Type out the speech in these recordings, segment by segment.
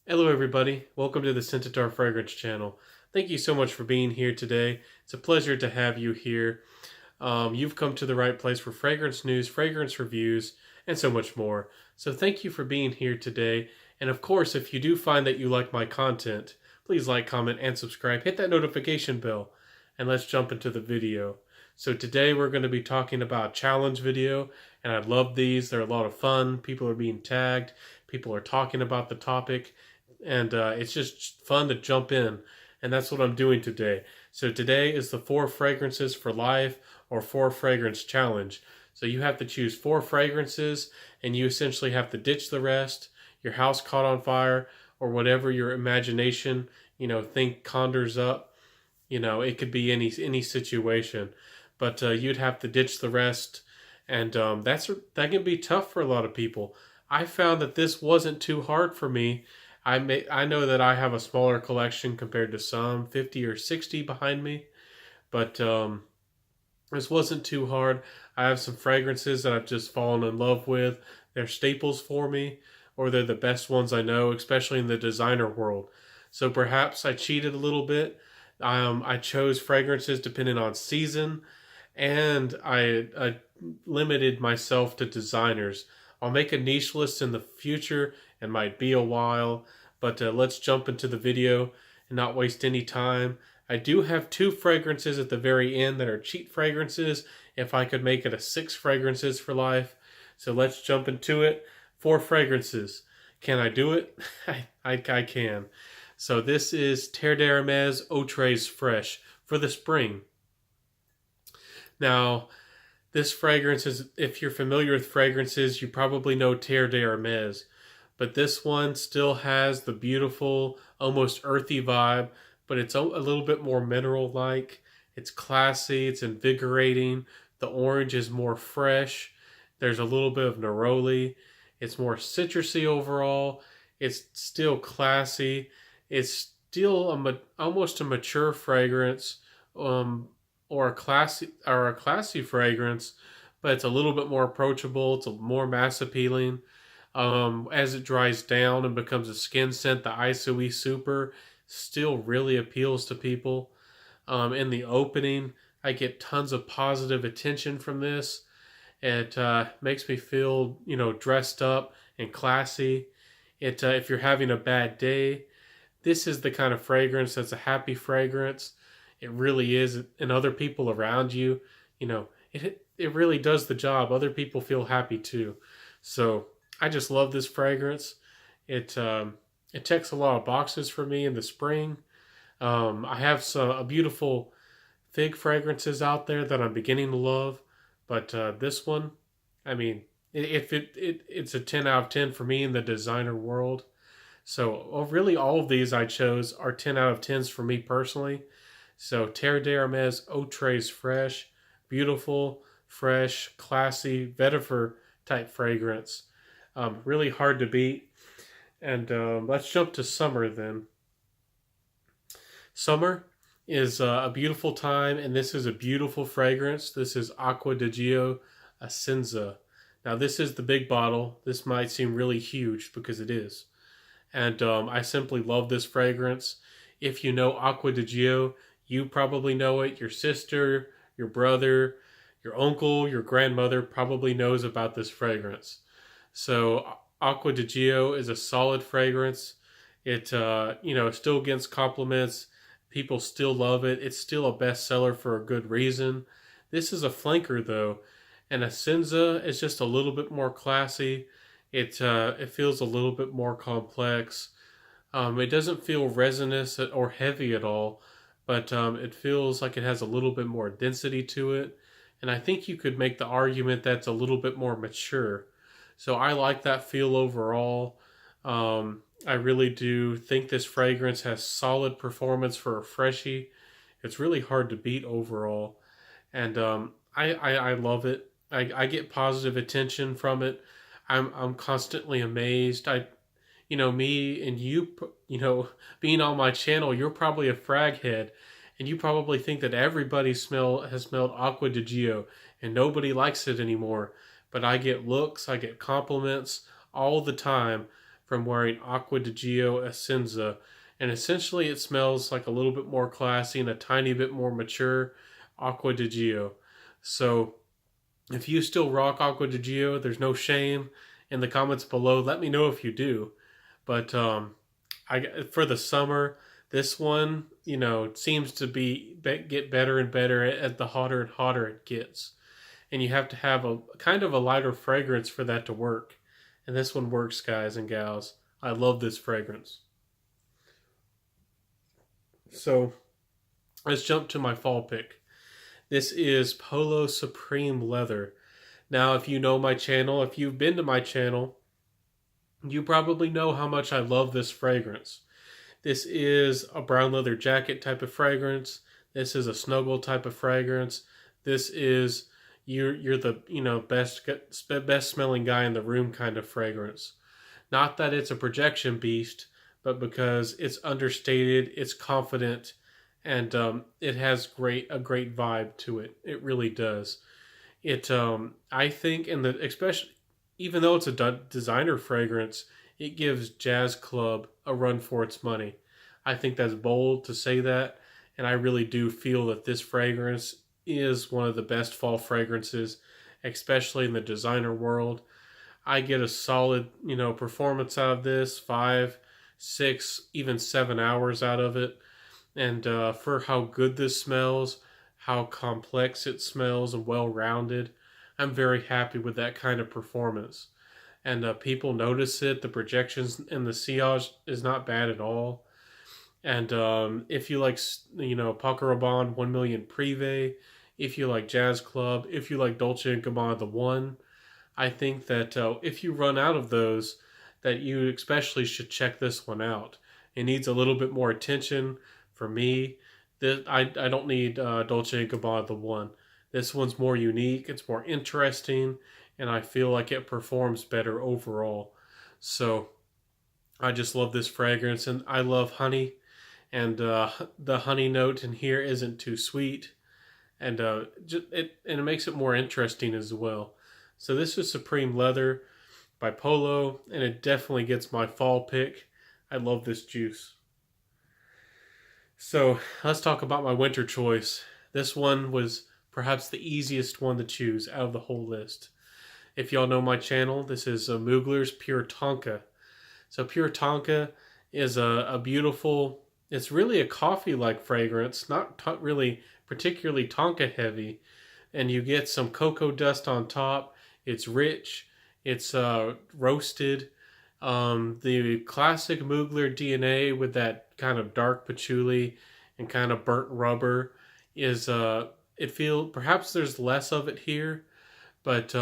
Hello everybody, welcome to the Scentatar Fragrance channel. Thank you so much for being here today. It's a pleasure to have you here. You've come to the right place for fragrance news, fragrance reviews, and so much more. So thank you for being here today. And of course, if you do find that you like my content, please like, comment, and subscribe. Hit that notification bell, and let's jump into the video. So today we're going to be talking about a challenge video, and I love these. They're a lot of fun. People are being tagged. People are talking about the topic, and it's just fun to jump in. And that's what I'm doing today. So today is the 4 fragrances for life or 4 fragrance challenge. So you have to choose 4 fragrances, and you essentially have to ditch the rest. Your house caught on fire, or whatever your imagination, conjures up. It could be any situation, but you'd have to ditch the rest, and that can be tough for a lot of people. I found that this wasn't too hard for me. I know that I have a smaller collection compared to some, 50 or 60 behind me, but this wasn't too hard. I have some fragrances that I've just fallen in love with. They're staples for me, or they're the best ones I know, especially in the designer world. So perhaps I cheated a little bit. I chose fragrances depending on season, and I limited myself to designers. I'll make a niche list in the future. It might be a while, but let's jump into the video and not waste any time. I do have 2 fragrances at the very end that are cheat fragrances. If I could make it a 6 fragrances for life. So let's jump into it. 4 fragrances. Can I do it? I can. So this is Terre d'Hermès Eau Très Fresh for the spring. Now, this fragrance is, if you're familiar with fragrances, you probably know Terre d'Hermès. But this one still has the beautiful, almost earthy vibe, but it's a little bit more mineral-like. It's classy, it's invigorating. The orange is more fresh. There's a little bit of neroli. It's more citrusy overall. It's still classy. It's still almost a mature fragrance, or a classy fragrance, but it's a little bit more approachable. It's more mass appealing. As it dries down and becomes a skin scent, the ISOE Super still really appeals to people. In the opening, I get tons of positive attention from this. It makes me feel, dressed up and classy. If you're having a bad day, this is the kind of fragrance that's a happy fragrance. It really is, and other people around you, it really does the job. Other people feel happy too. So I just love this fragrance. It checks a lot of boxes for me in the spring. I have a beautiful fig fragrances out there that I'm beginning to love, but this one, I mean, it's a 10 out of 10 for me in the designer world. So really all of these I chose are 10 out of 10s for me personally. So Terre d'Hermès Eau Très Fresh, beautiful, fresh, classy, vetiver type fragrance. Really hard to beat. And let's jump to summer then. Summer is a beautiful time, and this is a beautiful fragrance. This is Acqua di Gio Ascenza. Now this is the big bottle. This might seem really huge because it is. And I simply love this fragrance. If you know Acqua di Gio, you probably know it. Your sister, your brother, your uncle, your grandmother probably knows about this fragrance. So Acqua di Gio is a solid fragrance. It still gets compliments. People still love it. It's still a bestseller for a good reason. This is a flanker though, and Ascenza is just a little bit more classy. It feels a little bit more complex. It doesn't feel resinous or heavy at all, but it feels like it has a little bit more density to it. And I think you could make the argument that's a little bit more mature. So I like that feel overall. I really do think this fragrance has solid performance for a freshie. It's really hard to beat overall. And I love it. I get positive attention from it. I'm constantly amazed. Me and you, being on my channel, you're probably a frag head, and you probably think that everybody has smelled Acqua di Gio, and nobody likes it anymore. But I get looks, I get compliments all the time from wearing Acqua di Gio Essenza. And essentially it smells like a little bit more classy and a tiny bit more mature Acqua di Gio. So if you still rock Acqua di Gio, there's no shame. In the comments below, let me know if you do. But for the summer, this one, seems to get better and better as the hotter and hotter it gets. And you have to have a kind of a lighter fragrance for that to work. And this one works, guys and gals. I love this fragrance. So let's jump to my fall pick. This is Polo Supreme Leather. Now, if you know my channel, if you've been to my channel, you probably know how much I love this fragrance. This is a brown leather jacket type of fragrance. This is a snuggle type of fragrance. This is you're the best smelling guy in the room kind of fragrance. Not that it's a projection beast, but because it's understated, it's confident, and it has a great vibe to it. It really does. I think especially even though it's a designer fragrance, it gives Jazz Club a run for its money. I think that's bold to say that, and I really do feel that this fragrance is one of the best fall fragrances, especially in the designer world. I get a solid, performance out of this, 5, 6, even 7 hours out of it. And for how good this smells, how complex it smells and well-rounded, I'm very happy with that kind of performance. And people notice it. The projections and the sillage is not bad at all. And if you like, Paco Rabanne 1 Million Privé, if you like Jazz Club, if you like Dolce & Gabbana The One, I think that if you run out of those, that you especially should check this one out. It needs a little bit more attention for me. I don't need Dolce & Gabbana The One. This one's more unique, it's more interesting, and I feel like it performs better overall. So I just love this fragrance, and I love honey, and the honey note in here isn't too sweet, and it makes it more interesting as well. So this is Supreme Leather by Polo, and it definitely gets my fall pick. I love this juice. So let's talk about my winter choice. This one was perhaps the easiest one to choose out of the whole list. If y'all know my channel, this is Mugler's Pure Tonka. So Pure Tonka is a beautiful, it's really a coffee-like fragrance, not really particularly Tonka heavy, and you get some cocoa dust on top. It's rich, it's roasted. The classic Mugler DNA with that kind of dark patchouli and kind of burnt rubber is perhaps there's less of it here, but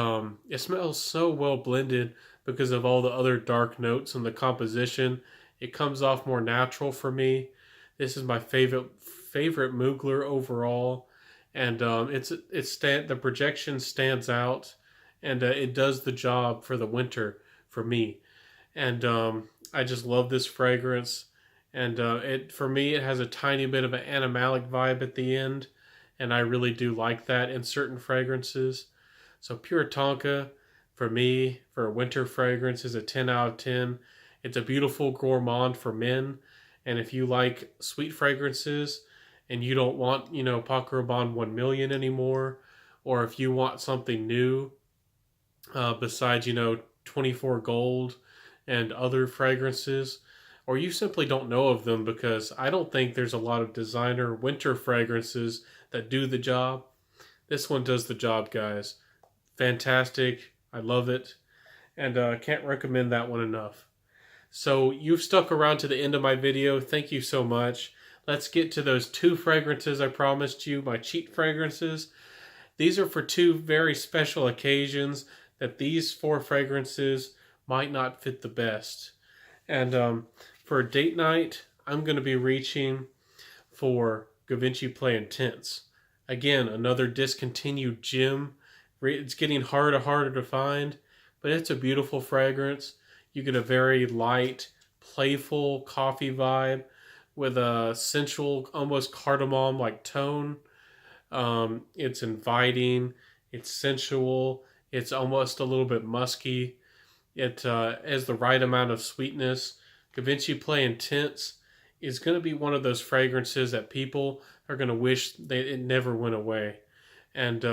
it smells so well blended because of all the other dark notes and the composition. It comes off more natural for me. This is my favorite Mugler overall, and the projection stands out, and it does the job for the winter for me. And I just love this fragrance, and for me it has a tiny bit of an animalic vibe at the end, and I really do like that in certain fragrances. So Pure Tonka, for me, for a winter fragrance, is a 10 out of 10. It's a beautiful gourmand for men, and if you like sweet fragrances and you don't want, Paco Rabanne 1 Million anymore, or if you want something new besides, 24 Gold and other fragrances, or you simply don't know of them, because I don't think there's a lot of designer winter fragrances that do the job. This one does the job, guys. Fantastic. I love it, and can't recommend that one enough. So you've stuck around to the end of my video. Thank you so much. Let's get to those 2 fragrances I promised you, my cheat fragrances. These are for 2 very special occasions that these 4 fragrances might not fit the best. And for a date night, I'm going to be reaching for Givenchy Play Intense. Again, another discontinued gem. It's getting harder to find, but it's a beautiful fragrance. You get a very light, playful coffee vibe with a sensual, almost cardamom-like tone. It's inviting, it's sensual, it's almost a little bit musky. It has the right amount of sweetness. Givenchy Play Intense is going to be one of those fragrances that people are going to wish it never went away. And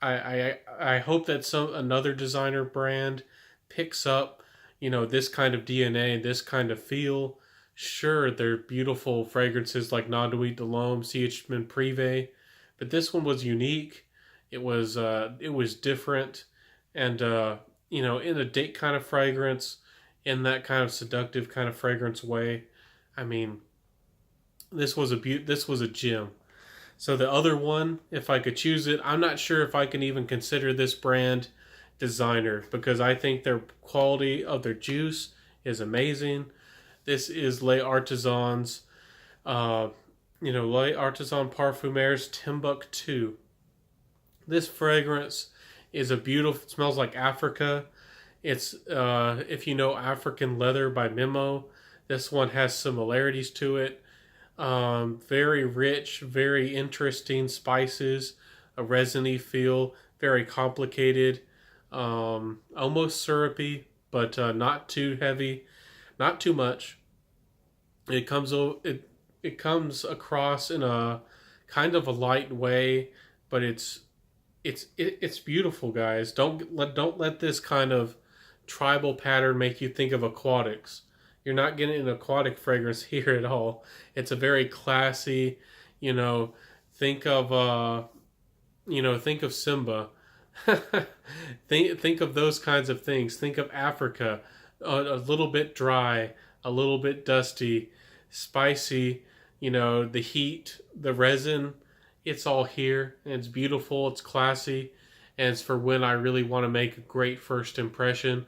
I hope that another designer brand picks up, this kind of DNA, this kind of feel. Sure, they're beautiful fragrances like Nuit de l'Homme, CHMN Privé, but this one was unique. It was different, and in a date kind of fragrance, in that kind of seductive kind of fragrance way. I mean, this was a gem. So the other one, if I could choose it, I'm not sure if I can even consider this brand designer because I think their quality of their juice is amazing. This is Les Artisans, Les Artisans Parfumeurs Timbuktu. This fragrance is it smells like Africa. It's, if you know African Leather by Memo, this one has similarities to it. Very rich, very interesting spices, a resiny feel, very complicated, almost syrupy, but not too heavy, not too much. It comes across in a kind of a light way, but it's beautiful, guys. Don't let this kind of tribal pattern make you think of aquatics. You're not getting an aquatic fragrance here at all. It's a very classy, think of think of Simba. think of those kinds of things. Think of Africa, a little bit dry, a little bit dusty, spicy, the heat, the resin, it's all here, and it's beautiful, it's classy, and it's for when I really want to make a great first impression.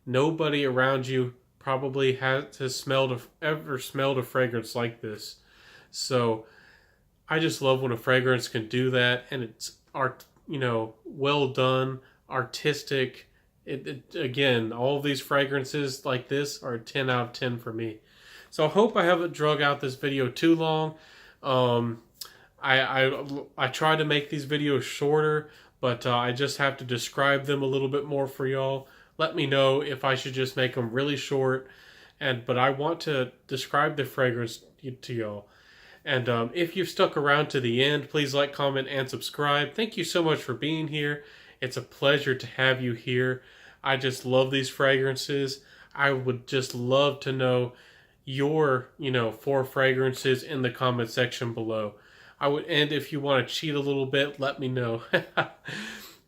Nobody around you probably has ever smelled a fragrance like this. So I just love when a fragrance can do that, and it's well done, artistic. Again, all of these fragrances like this are a 10 out of 10 for me. So I hope I haven't drug out this video too long. I try to make these videos shorter, but I just have to describe them a little bit more for y'all. Let me know if I should just make them really short, but I want to describe the fragrance to y'all. And if you've stuck around to the end, please like, comment, and subscribe. Thank you so much for being here. It's a pleasure to have you here. I just love these fragrances. I would just love to know your, 4 fragrances in the comment section below. And if you want to cheat a little bit, let me know.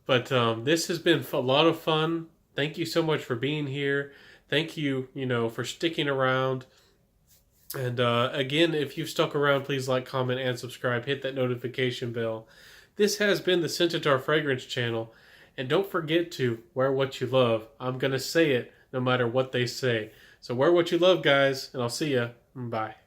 But this has been a lot of fun. Thank you so much for being here. Thank you, for sticking around. And again, if you've stuck around, please like, comment, and subscribe. Hit that notification bell. This has been the Scentator Fragrance Channel. And don't forget to wear what you love. I'm going to say it no matter what they say. So wear what you love, guys, and I'll see ya. Bye.